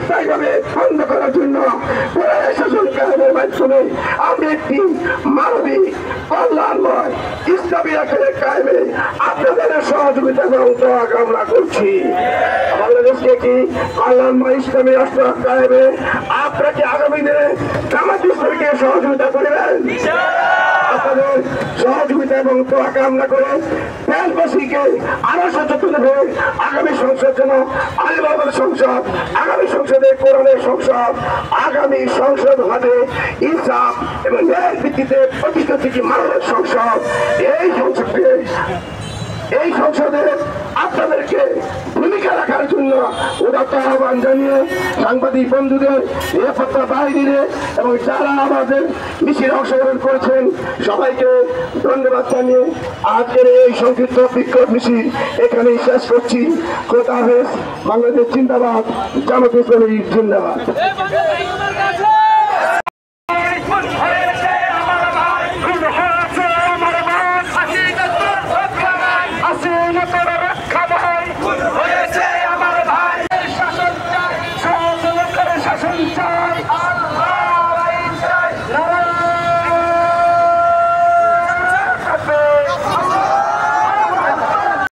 স্থায়ীভাবে বন্ধ করার জন্য শাসন কায়েমের মাধ্যমে আমরা একটি মানবিক কল্যাণময় ইসলামী আখেরে কায়েমে আপনাদের সহযোগিতা এবং দোয়া কামনা করছি। বাংলাদেশকে কি কল্যাণময় ইসলামী রাষ্ট্র কায়েমে আপনাকে আগামী দিনে জামাত ইসলামীকে সহযোগিতা করবেন। আপনাদের সহযোগিতা এবং দোয়া কামনা করে দেশবাসীকে আরো সচেতন হয়ে আগামী সংসদ যেন আলিবাবার সংসদ, আগামী সংসদে কোরআনের সংসদ, আগামী সংসদ হবে ইনসাফ এবং ন্যায়ের ভিত্তিতে প্রতিষ্ঠিত মানবের সংসদ। এই সংসদে আপনাদেরকে ভূমিকা রাখার জন্য উদাত্ত আহ্বান জানিয়ে সাংবাদিক বন্ধুদের, নিরাপত্তা বাহিনীদের এবং যারা আমাদের মিছিলে অংশগ্রহণ করেছেন সবাইকে ধন্যবাদ জানিয়ে আজকের এই সংক্ষিপ্ত বিক্ষোভ মিছিল এখানেই শেষ করছি। খোদা হাফেজ। বাংলাদেশ জিন্দাবাদ, জামাত ইসলামী জিন্দাবাদ।